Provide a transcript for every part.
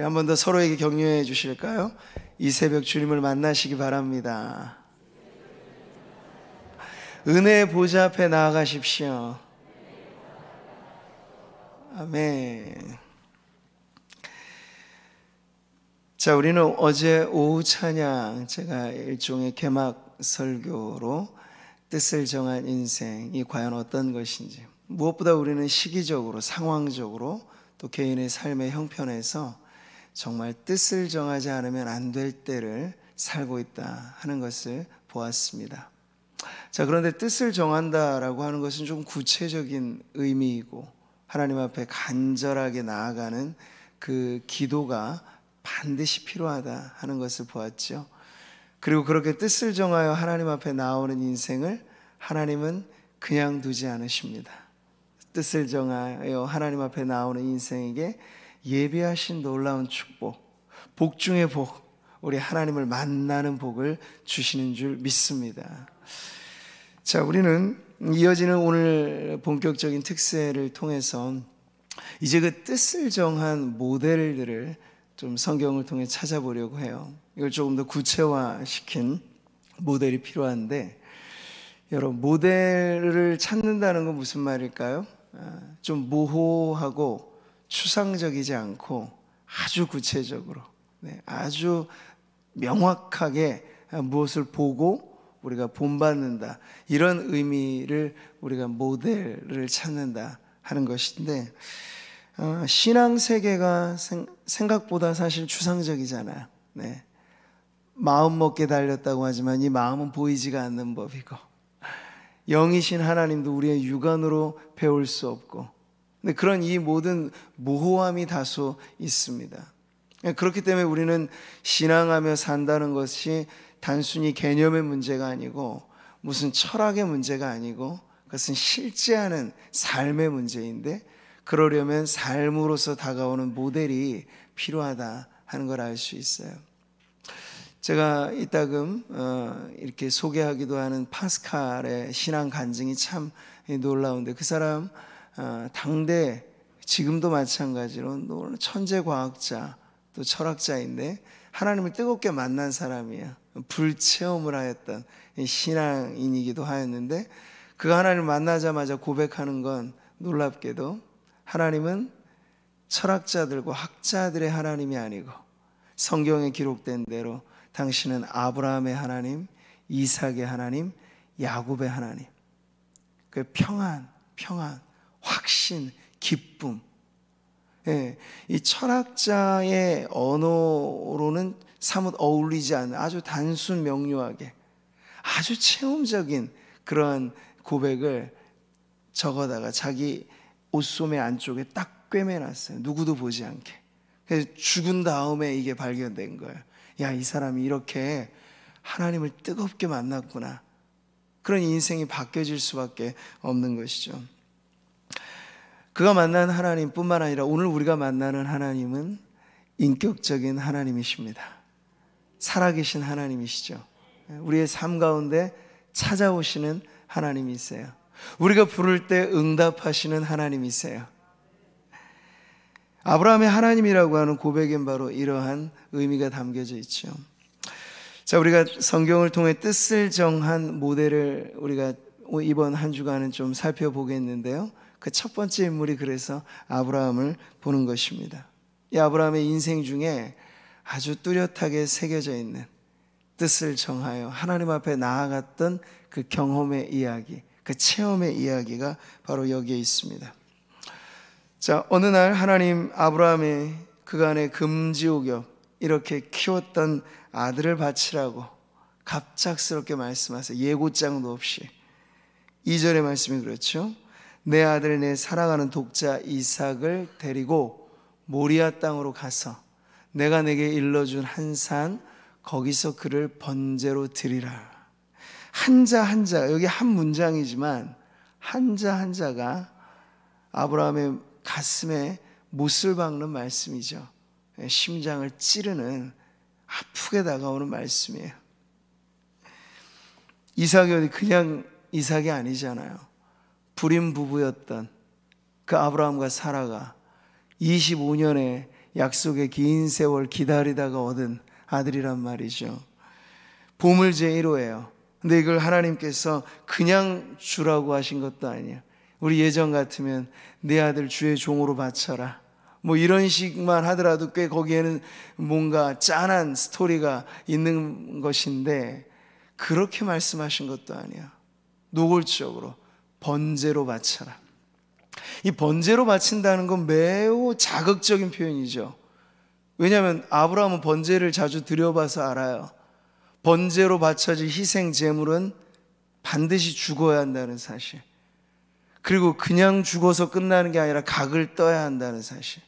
한 번 더 서로에게 격려해 주실까요? 이 새벽 주님을 만나시기 바랍니다. 은혜의 보좌 앞에 나아가십시오. 아멘. 자, 우리는 어제 오후 찬양, 제가 일종의 개막 설교로 뜻을 정한 인생이 과연 어떤 것인지, 무엇보다 우리는 시기적으로, 상황적으로, 또 개인의 삶의 형편에서 정말 뜻을 정하지 않으면 안 될 때를 살고 있다 하는 것을 보았습니다. 자, 그런데 뜻을 정한다라고 하는 것은 좀 구체적인 의미이고 하나님 앞에 간절하게 나아가는 그 기도가 반드시 필요하다 하는 것을 보았죠. 그리고 그렇게 뜻을 정하여 하나님 앞에 나오는 인생을 하나님은 그냥 두지 않으십니다. 뜻을 정하여 하나님 앞에 나오는 인생에게 예비하신 놀라운 축복, 복 중의 복, 우리 하나님을 만나는 복을 주시는 줄 믿습니다. 자, 우리는 이어지는 오늘 본격적인 특세를 통해서 이제 그 뜻을 정한 모델들을 좀 성경을 통해 찾아보려고 해요. 이걸 조금 더 구체화시킨 모델이 필요한데, 여러분, 모델을 찾는다는 건 무슨 말일까요? 좀 모호하고 추상적이지 않고 아주 구체적으로, 아주 명확하게 무엇을 보고 우리가 본받는다, 이런 의미를 우리가 모델을 찾는다 하는 것인데, 신앙 세계가 생각보다 사실 추상적이잖아요. 마음 먹게 달렸다고 하지만 이 마음은 보이지가 않는 법이고, 영이신 하나님도 우리의 육안으로 배울 수 없고, 근데 그런 이 모든 모호함이 다소 있습니다. 그렇기 때문에 우리는 신앙하며 산다는 것이 단순히 개념의 문제가 아니고 무슨 철학의 문제가 아니고 그것은 실제하는 삶의 문제인데, 그러려면 삶으로서 다가오는 모델이 필요하다 하는 걸 알 수 있어요. 제가 이따금 이렇게 소개하기도 하는 파스칼의 신앙 간증이 참 놀라운데, 그 사람 당대 지금도 마찬가지로 천재 과학자 또 철학자인데 하나님을 뜨겁게 만난 사람이에요. 불체험을 하였던 신앙인이기도 하였는데, 그가 하나님을 만나자마자 고백하는 건 놀랍게도 하나님은 철학자들과 학자들의 하나님이 아니고 성경에 기록된 대로 당신은 아브라함의 하나님, 이삭의 하나님, 야곱의 하나님. 그 평안, 확신, 기쁨. 이 철학자의 언어로는 사뭇 어울리지 않는 아주 단순 명료하게 아주 체험적인 그런 고백을 적어다가 자기 옷소매 안쪽에 딱 꿰매놨어요. 누구도 보지 않게. 그래서 죽은 다음에 이게 발견된 거예요. 야, 이 사람이 이렇게 하나님을 뜨겁게 만났구나. 그런 인생이 바뀌어질 수밖에 없는 것이죠. 그가 만난 하나님뿐만 아니라 오늘 우리가 만나는 하나님은 인격적인 하나님이십니다. 살아계신 하나님이시죠. 우리의 삶 가운데 찾아오시는 하나님이세요. 우리가 부를 때 응답하시는 하나님이세요. 아브라함의 하나님이라고 하는 고백엔 바로 이러한 의미가 담겨져 있죠. 자, 우리가 성경을 통해 뜻을 정한 모델을 우리가 이번 한 주간은 좀 살펴보겠는데요. 그 첫 번째 인물이 그래서 아브라함을 보는 것입니다. 이 아브라함의 인생 중에 아주 뚜렷하게 새겨져 있는 뜻을 정하여 하나님 앞에 나아갔던 그 경험의 이야기, 그 체험의 이야기가 바로 여기에 있습니다. 자, 어느 날 하나님 아브라함의 그간의 금지옥엽 이렇게 키웠던 아들을 바치라고 갑작스럽게 말씀하세요. 예고장도 없이. 2절의 말씀이 그렇죠. 내 아들, 내 사랑하는 독자 이삭을 데리고 모리아 땅으로 가서 내가 내게 일러준 한 산 거기서 그를 번제로 드리라. 한자 한자, 여기 한 문장이지만 한자 한자가 아브라함의 가슴에 못을 박는 말씀이죠. 심장을 찌르는 아프게 다가오는 말씀이에요. 이삭이 그냥 이삭이 아니잖아요. 불임 부부였던 그 아브라함과 사라가 25년의 약속의 긴 세월 기다리다가 얻은 아들이란 말이죠. 보물 제1호예요. 근데 이걸 하나님께서 그냥 주라고 하신 것도 아니에요. 우리 예전 같으면 내 아들 주의 종으로 바쳐라, 뭐 이런 식만 하더라도 꽤 거기에는 뭔가 짠한 스토리가 있는 것인데, 그렇게 말씀하신 것도 아니야. 노골적으로 번제로 바쳐라. 이 번제로 바친다는 건 매우 자극적인 표현이죠. 왜냐하면 아브라함은 번제를 자주 드려봐서 알아요. 번제로 바쳐질 희생 제물은 반드시 죽어야 한다는 사실, 그리고 그냥 죽어서 끝나는 게 아니라 각을 떠야 한다는 사실,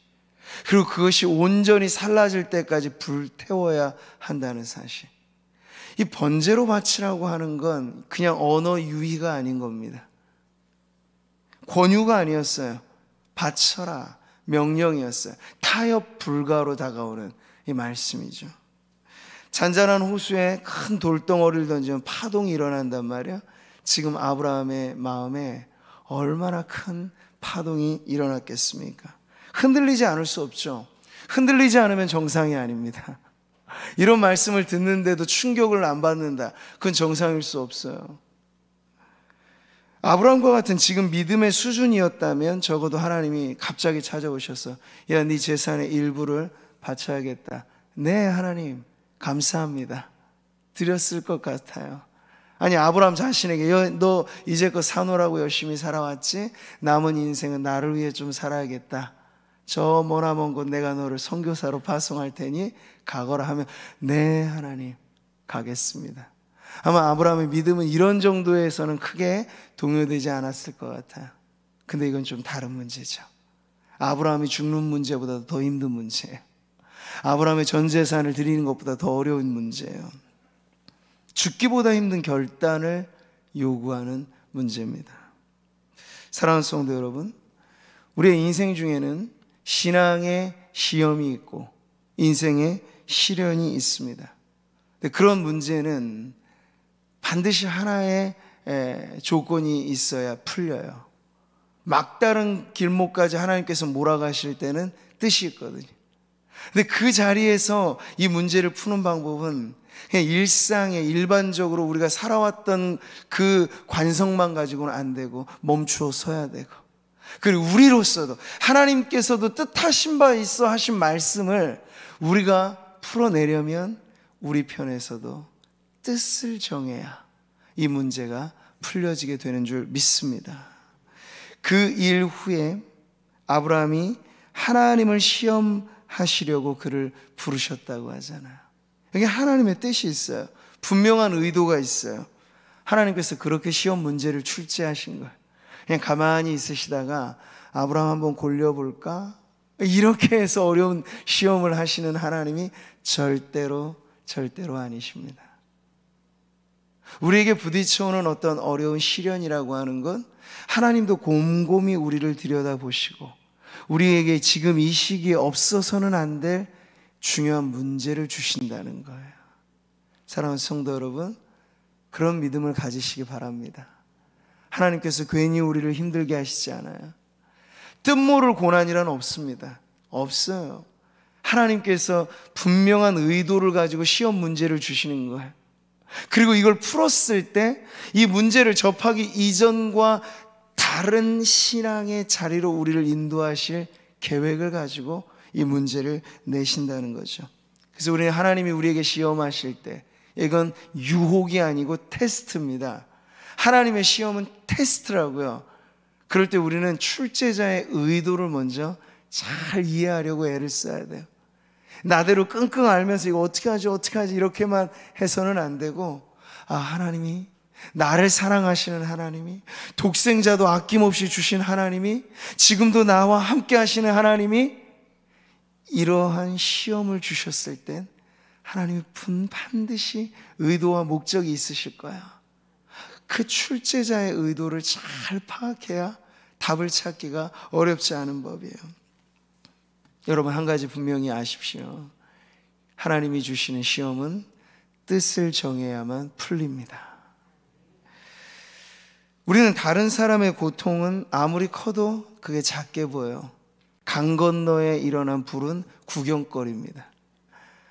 그리고 그것이 온전히 살라질 때까지 불태워야 한다는 사실. 이 번제로 바치라고 하는 건 그냥 언어 유희가 아닌 겁니다. 권유가 아니었어요. 바쳐라, 명령이었어요. 타협 불가로 다가오는 이 말씀이죠. 잔잔한 호수에 큰 돌덩어리를 던지면 파동이 일어난단 말이에요. 지금 아브라함의 마음에 얼마나 큰 파동이 일어났겠습니까? 흔들리지 않을 수 없죠. 흔들리지 않으면 정상이 아닙니다. 이런 말씀을 듣는데도 충격을 안 받는다, 그건 정상일 수 없어요. 아브라함과 같은 지금 믿음의 수준이었다면 적어도 하나님이 갑자기 찾아오셔서 야, 네 재산의 일부를 바쳐야겠다. 네 하나님 감사합니다, 드렸을 것 같아요. 아니, 아브라함 자신에게 너 이제껏 사노라고 열심히 살아왔지? 남은 인생은 나를 위해 좀 살아야겠다. 저 머나먼 곳 내가 너를 선교사로 파송할 테니 가거라 하면 네 하나님 가겠습니다. 아마 아브라함의 믿음은 이런 정도에서는 크게 동요되지 않았을 것 같아요. 근데 이건 좀 다른 문제죠. 아브라함이 죽는 문제보다 더 힘든 문제예요. 아브라함의 전 재산을 드리는 것보다 더 어려운 문제예요. 죽기보다 힘든 결단을 요구하는 문제입니다. 사랑하는 성도 여러분, 우리의 인생 중에는 신앙의 시험이 있고 인생의 시련이 있습니다. 근데 그런 문제는 반드시 하나의 조건이 있어야 풀려요. 막다른 길목까지 하나님께서 몰아가실 때는 뜻이 있거든요. 근데 그 자리에서 이 문제를 푸는 방법은 그냥 일상에 일반적으로 우리가 살아왔던 그 관성만 가지고는 안 되고 멈추어 서야 되고, 그리고 우리로서도 하나님께서도 뜻하신 바 있어 하신 말씀을 우리가 풀어내려면 우리 편에서도 뜻을 정해야 이 문제가 풀려지게 되는 줄 믿습니다. 그 일 후에 아브라함이 하나님을 시험하시려고 그를 부르셨다고 하잖아요. 여기 하나님의 뜻이 있어요. 분명한 의도가 있어요. 하나님께서 그렇게 시험 문제를 출제하신 거예요. 그냥 가만히 있으시다가 아브라함 한번 골려볼까? 이렇게 해서 어려운 시험을 하시는 하나님이 절대로 아니십니다. 우리에게 부딪혀오는 어떤 어려운 시련이라고 하는 건 하나님도 곰곰이 우리를 들여다보시고 우리에게 지금 이 시기에 없어서는 안 될 중요한 문제를 주신다는 거예요. 사랑하는 성도 여러분, 그런 믿음을 가지시기 바랍니다. 하나님께서 괜히 우리를 힘들게 하시지 않아요. 뜻모를 고난이란 없습니다. 없어요. 하나님께서 분명한 의도를 가지고 시험 문제를 주시는 거예요. 그리고 이걸 풀었을 때 이 문제를 접하기 이전과 다른 신앙의 자리로 우리를 인도하실 계획을 가지고 이 문제를 내신다는 거죠. 그래서 우리는 하나님이 우리에게 시험하실 때 이건 유혹이 아니고 테스트입니다. 하나님의 시험은 테스트라고요. 그럴 때 우리는 출제자의 의도를 먼저 잘 이해하려고 애를 써야 돼요. 나대로 끙끙 앓면서 이거 어떻게 하지 이렇게만 해서는 안 되고, 하나님이 나를 사랑하시는 하나님이, 독생자도 아낌없이 주신 하나님이, 지금도 나와 함께 하시는 하나님이 이러한 시험을 주셨을 땐 하나님이 반드시 의도와 목적이 있으실 거야. 그 출제자의 의도를 잘 파악해야 답을 찾기가 어렵지 않은 법이에요. 여러분, 한 가지 분명히 아십시오. 하나님이 주시는 시험은 뜻을 정해야만 풀립니다. 우리는 다른 사람의 고통은 아무리 커도 그게 작게 보여요. 강 건너에 일어난 불은 구경거리입니다.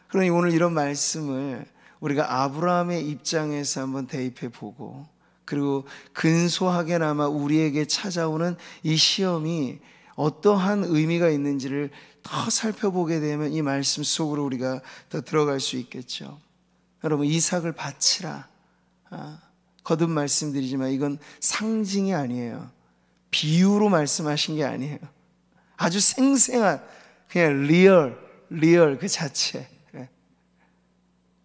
그러니 오늘 이런 말씀을 우리가 아브라함의 입장에서 한번 대입해 보고, 그리고 근소하게나마 우리에게 찾아오는 이 시험이 어떠한 의미가 있는지를 더 살펴보게 되면 이 말씀 속으로 우리가 더 들어갈 수 있겠죠. 여러분, 이삭을 바치라. 거듭 말씀드리지만 이건 상징이 아니에요. 비유로 말씀하신 게 아니에요. 아주 생생한 그냥 리얼 그 자체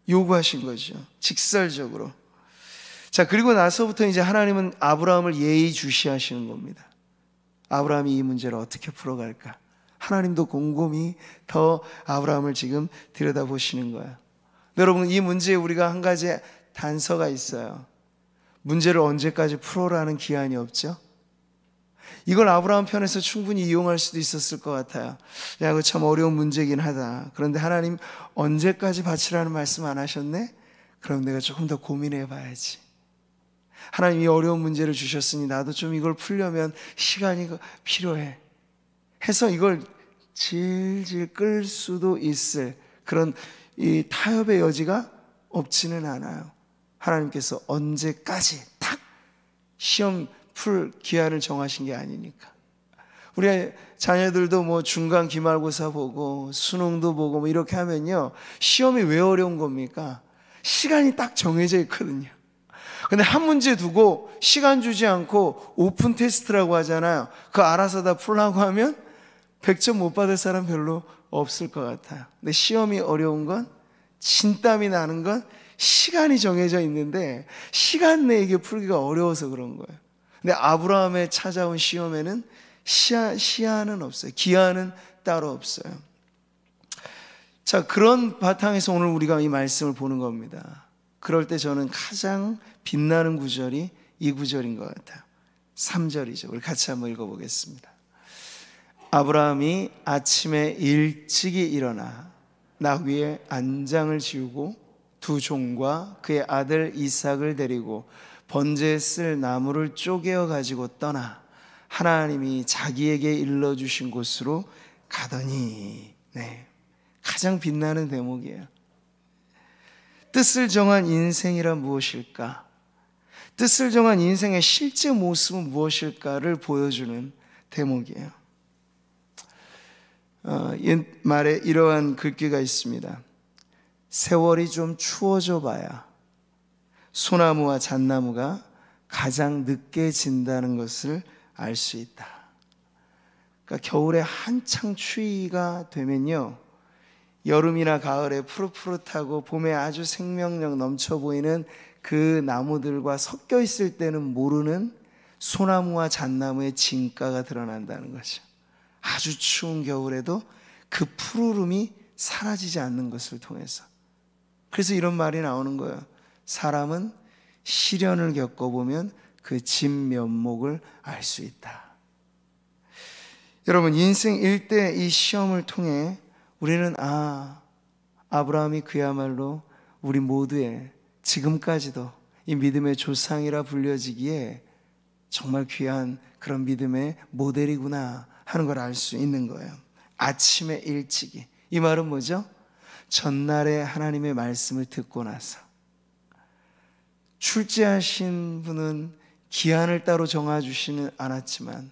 요구하신 거죠. 직설적으로. 자, 그리고 나서부터 이제 하나님은 아브라함을 예의주시하시는 겁니다. 아브라함이 이 문제를 어떻게 풀어갈까? 하나님도 곰곰이 더 아브라함을 지금 들여다보시는 거예요. 여러분, 이 문제에 우리가 한 가지 단서가 있어요. 문제를 언제까지 풀어라는 기한이 없죠. 이걸 아브라함 편에서 충분히 이용할 수도 있었을 것 같아요. 야, 그거 참 어려운 문제긴 하다. 그런데 하나님 언제까지 바치라는 말씀 안 하셨네? 그럼 내가 조금 더 고민해 봐야지. 하나님이 어려운 문제를 주셨으니 나도 좀 이걸 풀려면 시간이 필요해 해서 이걸 질질 끌 수도 있을 그런 이 타협의 여지가 없지는 않아요. 하나님께서 언제까지 딱 시험 풀 기한을 정하신 게 아니니까. 우리 자녀들도 뭐 중간 기말고사 보고 수능도 보고 뭐 이렇게 하면요, 시험이 왜 어려운 겁니까? 시간이 딱 정해져 있거든요. 근데 한 문제 두고 시간 주지 않고 오픈 테스트라고 하잖아요. 그거 알아서 다 풀라고 하면 100점 못 받을 사람 별로 없을 것 같아요. 근데 시험이 어려운 건, 진땀이 나는 건 시간이 정해져 있는데 시간 내에 이게 풀기가 어려워서 그런 거예요. 근데 아브라함에 찾아온 시험에는 시한은 없어요. 기한은 따로 없어요. 자, 그런 바탕에서 오늘 우리가 이 말씀을 보는 겁니다. 그럴 때 저는 가장 빛나는 구절이 이 구절인 것 같아요. 3절이죠. 우리 같이 한번 읽어보겠습니다. 아브라함이 아침에 일찍이 일어나 낙 위에 안장을 지우고 두 종과 그의 아들 이삭을 데리고 번제에 쓸 나무를 쪼개어 가지고 떠나 하나님이 자기에게 일러주신 곳으로 가더니. 네, 가장 빛나는 대목이에요. 뜻을 정한 인생이란 무엇일까? 뜻을 정한 인생의 실제 모습은 무엇일까를 보여주는 대목이에요. 옛말에 이러한 글귀가 있습니다. 세월이 좀 추워져 봐야 소나무와 잣나무가 가장 늦게 진다는 것을 알 수 있다. 그러니까 겨울에 한창 추위가 되면요, 여름이나 가을에 푸릇푸릇하고 봄에 아주 생명력 넘쳐 보이는 그 나무들과 섞여 있을 때는 모르는 소나무와 잣나무의 진가가 드러난다는 거죠. 아주 추운 겨울에도 그 푸르름이 사라지지 않는 것을 통해서. 그래서 이런 말이 나오는 거예요. 사람은 시련을 겪어보면 그 진면목을 알 수 있다. 여러분, 인생 일대 이 시험을 통해 우리는 아브라함이 그야말로 우리 모두의 지금까지도 이 믿음의 조상이라 불려지기에 정말 귀한 그런 믿음의 모델이구나 하는 걸 알 수 있는 거예요. 아침에 일찍이. 이 말은 뭐죠? 전날에 하나님의 말씀을 듣고 나서. 출제하신 분은 기한을 따로 정해주시는 않았지만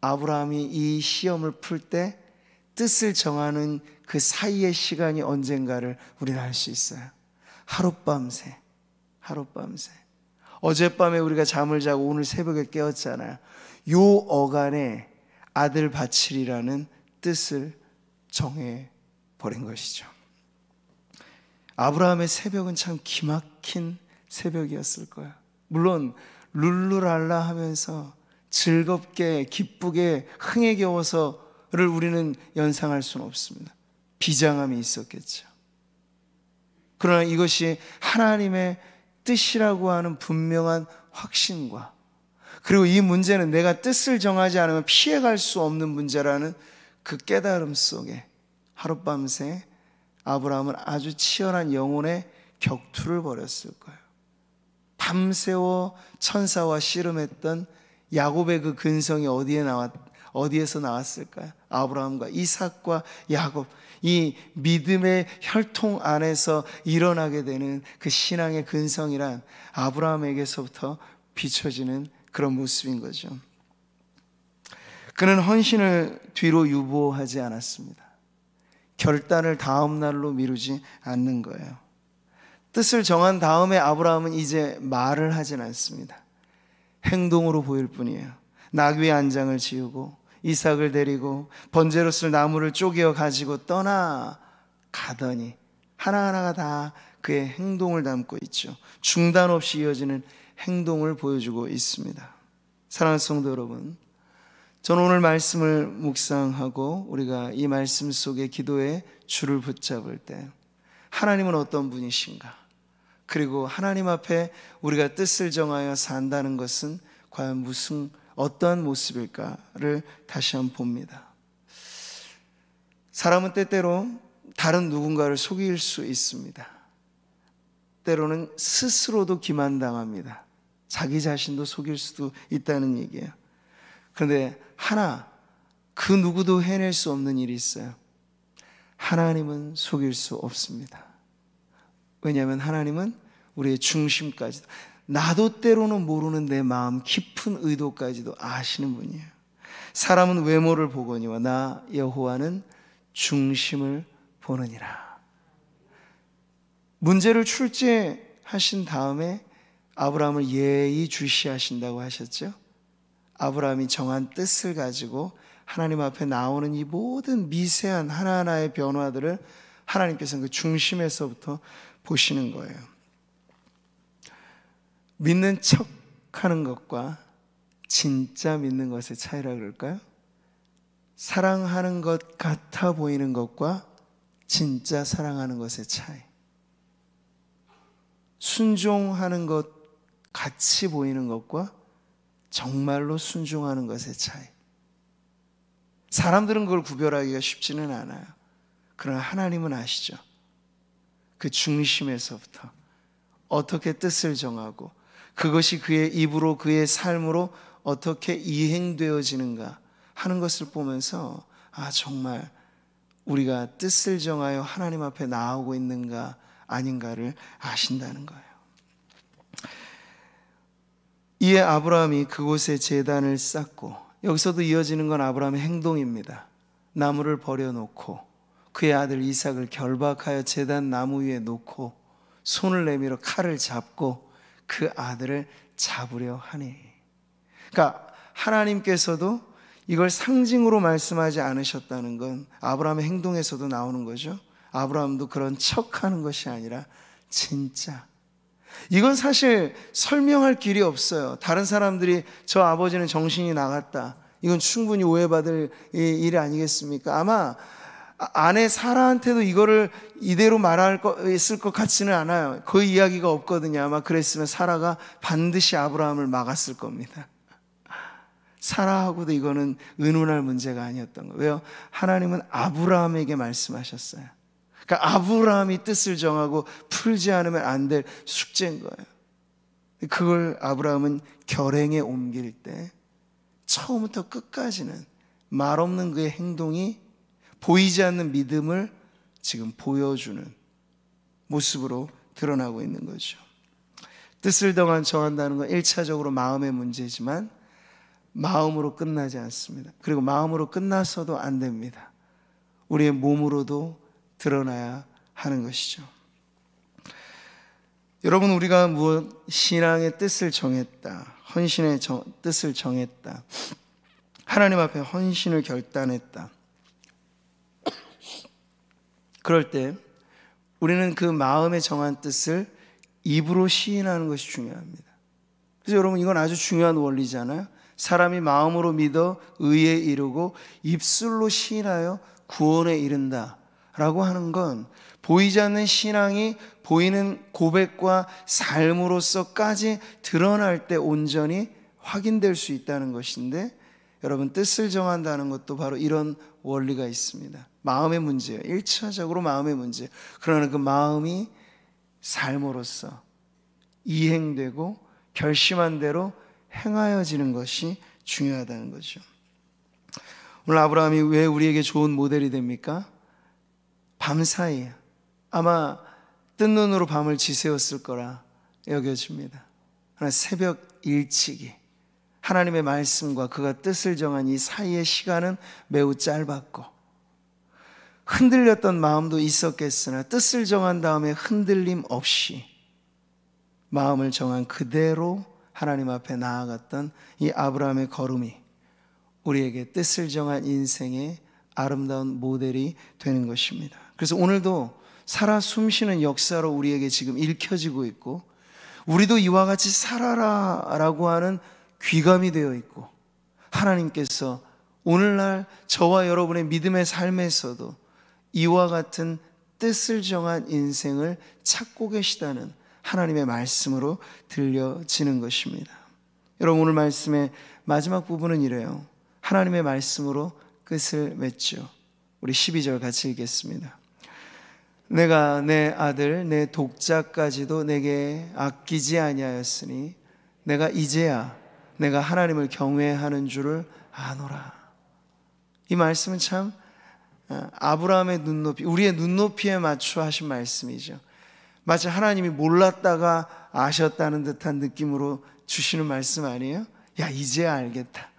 아브라함이 이 시험을 풀 때 뜻을 정하는 그 사이의 시간이 언젠가를 우리는 알 수 있어요. 하룻밤새. 어젯밤에 우리가 잠을 자고 오늘 새벽에 깨었잖아요. 요 어간에 아들 바치리라는 뜻을 정해버린 것이죠. 아브라함의 새벽은 참 기막힌 새벽이었을 거야. 물론 룰루랄라 하면서 즐겁게 기쁘게 흥에 겨워서를 우리는 연상할 수는 없습니다. 비장함이 있었겠죠. 그러나 이것이 하나님의 뜻이라고 하는 분명한 확신과, 그리고 이 문제는 내가 뜻을 정하지 않으면 피해갈 수 없는 문제라는 그 깨달음 속에 하룻밤새 아브라함은 아주 치열한 영혼의 격투를 벌였을 거예요. 밤새워 천사와 씨름했던 야곱의 그 근성이 어디에서 나왔을까요? 아브라함과 이삭과 야곱, 이 믿음의 혈통 안에서 일어나게 되는 그 신앙의 근성이란 아브라함에게서부터 비춰지는 그런 모습인 거죠. 그는 헌신을 뒤로 유보하지 않았습니다. 결단을 다음 날로 미루지 않는 거예요. 뜻을 정한 다음에 아브라함은 이제 말을 하진 않습니다. 행동으로 보일 뿐이에요. 나귀의 안장을 지우고 이삭을 데리고 번제로 쓸 나무를 쪼개어 가지고 떠나가더니 하나하나가 다 그의 행동을 담고 있죠. 중단 없이 이어지는 행동을 보여주고 있습니다. 사랑하는 성도 여러분, 저는 오늘 말씀을 묵상하고 우리가 이 말씀 속에 기도의 줄을 붙잡을 때 하나님은 어떤 분이신가? 그리고 하나님 앞에 우리가 뜻을 정하여 산다는 것은 과연 어떠한 모습일까를 다시 한번 봅니다. 사람은 때때로 다른 누군가를 속일 수 있습니다. 때로는 스스로도 기만당합니다. 자기 자신도 속일 수도 있다는 얘기예요. 그런데 그 누구도 해낼 수 없는 일이 있어요. 하나님은 속일 수 없습니다. 왜냐하면 하나님은 우리의 중심까지도, 나도 때로는 모르는 내 마음 깊은 의도까지도 아시는 분이에요. 사람은 외모를 보거니와 나 여호와는 중심을 보느니라. 문제를 출제하신 다음에 아브라함을 예의주시하신다고 하셨죠. 아브라함이 정한 뜻을 가지고 하나님 앞에 나오는 이 모든 미세한 하나하나의 변화들을 하나님께서는 그 중심에서부터 보시는 거예요. 믿는 척 하는 것과 진짜 믿는 것의 차이라 그럴까요? 사랑하는 것 같아 보이는 것과 진짜 사랑하는 것의 차이. 순종하는 것 같이 보이는 것과 정말로 순종하는 것의 차이. 사람들은 그걸 구별하기가 쉽지는 않아요. 그러나 하나님은 아시죠. 그 중심에서부터 어떻게 뜻을 정하고 그것이 그의 입으로 그의 삶으로 어떻게 이행되어지는가 하는 것을 보면서 정말 우리가 뜻을 정하여 하나님 앞에 나오고 있는가 아닌가를 아신다는 거예요. 이에 아브라함이 그곳에 제단을 쌓고, 여기서도 이어지는 건 아브라함의 행동입니다. 나무를 버려놓고 그의 아들 이삭을 결박하여 제단 나무 위에 놓고 손을 내밀어 칼을 잡고 그 아들을 잡으려 하니. 그러니까 하나님께서도 이걸 상징으로 말씀하지 않으셨다는 건 아브라함의 행동에서도 나오는 거죠. 아브라함도 그런 척하는 것이 아니라 진짜. 이건 사실 설명할 길이 없어요. 다른 사람들이 저 아버지는 정신이 나갔다, 이건 충분히 오해받을 일 아니겠습니까? 아마 아내 사라한테도 이거를 이대로 말했을 것 같지는 않아요. 그 이야기가 없거든요. 아마 그랬으면 사라가 반드시 아브라함을 막았을 겁니다. 사라하고도 이거는 의논할 문제가 아니었던 거예요. 왜요? 하나님은 아브라함에게 말씀하셨어요. 그러니까 아브라함이 뜻을 정하고 풀지 않으면 안 될 숙제인 거예요. 그걸 아브라함은 결행에 옮길 때 처음부터 끝까지는 말 없는 그의 행동이 보이지 않는 믿음을 지금 보여주는 모습으로 드러나고 있는 거죠. 뜻을 정한다는 건 1차적으로 마음의 문제지만 마음으로 끝나지 않습니다. 그리고 마음으로 끝나서도 안 됩니다. 우리의 몸으로도 드러나야 하는 것이죠. 여러분, 우리가 신앙의 뜻을 정했다, 헌신의 뜻을 정했다, 하나님 앞에 헌신을 결단했다, 그럴 때 우리는 그 마음에 정한 뜻을 입으로 시인하는 것이 중요합니다. 그래서 여러분, 이건 아주 중요한 원리잖아요. 사람이 마음으로 믿어 의에 이르고 입술로 시인하여 구원에 이른다 라고 하는 건 보이지 않는 신앙이 보이는 고백과 삶으로서까지 드러날 때 온전히 확인될 수 있다는 것인데, 여러분, 뜻을 정한다는 것도 바로 이런 원리가 있습니다. 마음의 문제예요. 1차적으로 마음의 문제. 그러나 그 마음이 삶으로서 이행되고 결심한 대로 행하여지는 것이 중요하다는 거죠. 오늘 아브라함이 왜 우리에게 좋은 모델이 됩니까? 밤사이 아마 뜬 눈으로 밤을 지새웠을 거라 여겨집니다. 그러나 새벽 일찍이 하나님의 말씀과 그가 뜻을 정한 이 사이의 시간은 매우 짧았고, 흔들렸던 마음도 있었겠으나 뜻을 정한 다음에 흔들림 없이 마음을 정한 그대로 하나님 앞에 나아갔던 이 아브라함의 걸음이 우리에게 뜻을 정한 인생의 아름다운 모델이 되는 것입니다. 그래서 오늘도 살아 숨쉬는 역사로 우리에게 지금 읽혀지고 있고, 우리도 이와 같이 살아라 라고 하는 귀감이 되어 있고, 하나님께서 오늘날 저와 여러분의 믿음의 삶에서도 이와 같은 뜻을 정한 인생을 찾고 계시다는 하나님의 말씀으로 들려지는 것입니다. 여러분, 오늘 말씀의 마지막 부분은 이래요. 하나님의 말씀으로 끝을 맺죠. 우리 12절 같이 읽겠습니다. 내가 내 아들 내 독자까지도 내게 아끼지 아니하였으니 내가 이제야 내가 하나님을 경외하는 줄을 아노라. 이 말씀은 참 아브라함의 눈높이, 우리의 눈높이에 맞춰 하신 말씀이죠. 마치 하나님이 몰랐다가 아셨다는 듯한 느낌으로 주시는 말씀 아니에요? 야, 이제야 알겠다.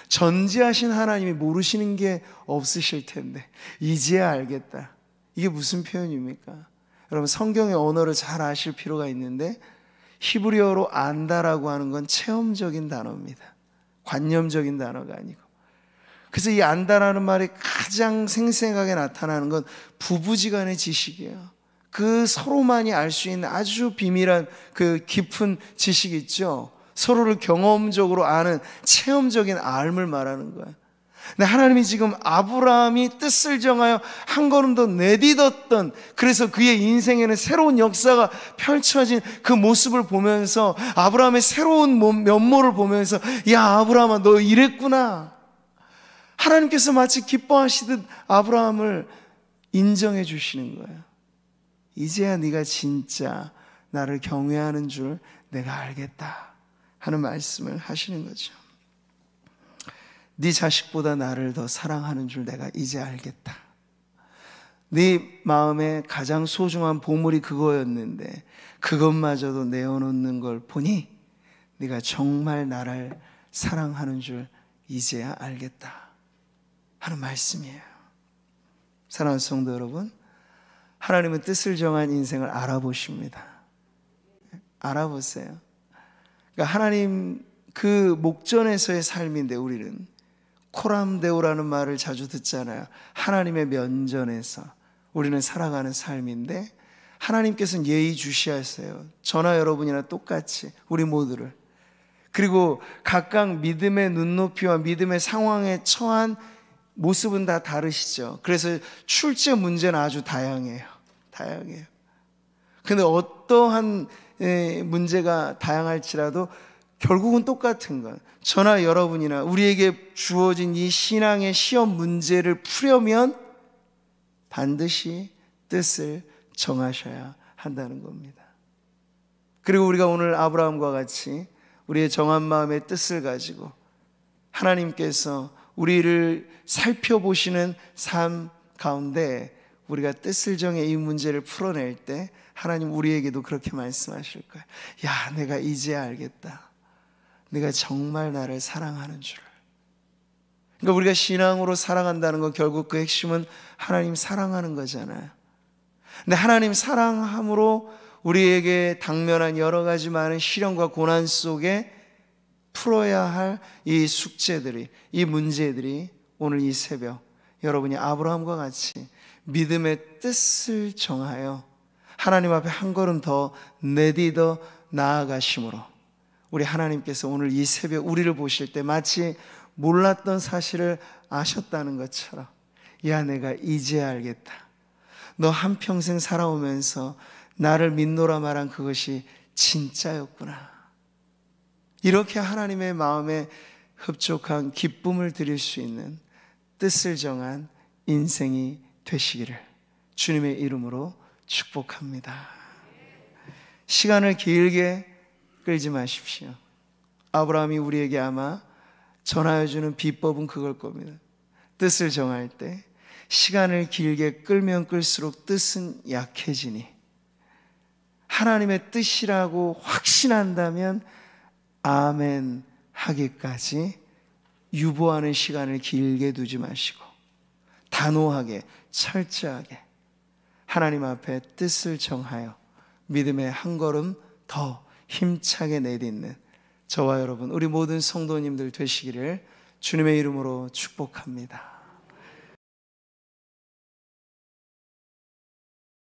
전지하신 하나님이 모르시는 게 없으실 텐데 이제야 알겠다. 이게 무슨 표현입니까? 여러분, 성경의 언어를 잘 아실 필요가 있는데, 히브리어로 안다라고 하는 건 체험적인 단어입니다. 관념적인 단어가 아니고. 그래서 이 안다라는 말이 가장 생생하게 나타나는 건 부부지간의 지식이에요. 그 서로만이 알 수 있는 아주 비밀한 그 깊은 지식이 있죠. 서로를 경험적으로 아는 체험적인 알을 말하는 거예요. 근데 하나님이 지금 아브라함이 뜻을 정하여 한 걸음 더 내딛었던, 그래서 그의 인생에는 새로운 역사가 펼쳐진 그 모습을 보면서, 아브라함의 새로운 면모를 보면서, 야, 아브라함아, 너 이랬구나. 하나님께서 마치 기뻐하시듯 아브라함을 인정해 주시는 거예요. 이제야 네가 진짜 나를 경외하는 줄 내가 알겠다 하는 말씀을 하시는 거죠. 네 자식보다 나를 더 사랑하는 줄 내가 이제 알겠다. 네 마음에 가장 소중한 보물이 그거였는데 그것마저도 내어놓는 걸 보니 네가 정말 나를 사랑하는 줄 이제야 알겠다 하는 말씀이에요. 사랑하는 성도 여러분, 하나님은 뜻을 정한 인생을 알아보십니다. 알아보세요. 그러니까 하나님 그 목전에서의 삶인데, 우리는 코람데오라는 말을 자주 듣잖아요. 하나님의 면전에서 우리는 살아가는 삶인데, 하나님께서는 예의주시하세요. 저나 여러분이나 똑같이 우리 모두를. 그리고 각각 믿음의 눈높이와 믿음의 상황에 처한 모습은 다 다르시죠. 그래서 출제 문제는 아주 다양해요. 근데 어떠한 문제가 다양할지라도 결국은 똑같은 건, 저나 여러분이나 우리에게 주어진 이 신앙의 시험 문제를 풀려면 반드시 뜻을 정하셔야 한다는 겁니다. 그리고 우리가 오늘 아브라함과 같이 우리의 정한 마음의 뜻을 가지고 하나님께서 우리를 살펴보시는 삶 가운데 우리가 뜻을 정해 이 문제를 풀어낼 때 하나님 우리에게도 그렇게 말씀하실 거예요. 야, 내가 이제 알겠다. 네가 정말 나를 사랑하는 줄을. 그러니까 우리가 신앙으로 살아간다는 건 결국 그 핵심은 하나님 사랑하는 거잖아요. 근데 하나님 사랑함으로 우리에게 당면한 여러 가지 많은 시련과 고난 속에 풀어야 할 이 숙제들이, 이 문제들이 오늘 이 새벽 여러분이 아브라함과 같이 믿음의 뜻을 정하여 하나님 앞에 한 걸음 더 내딛어 나아가심으로 우리 하나님께서 오늘 이 새벽 우리를 보실 때 마치 몰랐던 사실을 아셨다는 것처럼, 야, 내가 이제 알겠다. 너 한평생 살아오면서 나를 믿노라 말한 그것이 진짜였구나. 이렇게 하나님의 마음에 흡족한 기쁨을 드릴 수 있는 뜻을 정한 인생이 되시기를 주님의 이름으로 축복합니다. 시간을 길게 끌지 마십시오. 아브라함이 우리에게 아마 전하여 주는 비법은 그걸 겁니다. 뜻을 정할 때 시간을 길게 끌면 끌수록 뜻은 약해지니 하나님의 뜻이라고 확신한다면 아멘 하기까지 유보하는 시간을 길게 두지 마시고 단호하게 철저하게 하나님 앞에 뜻을 정하여 믿음의 한 걸음 더 힘차게 내딛는 저와 여러분 우리 모든 성도님들 되시기를 주님의 이름으로 축복합니다.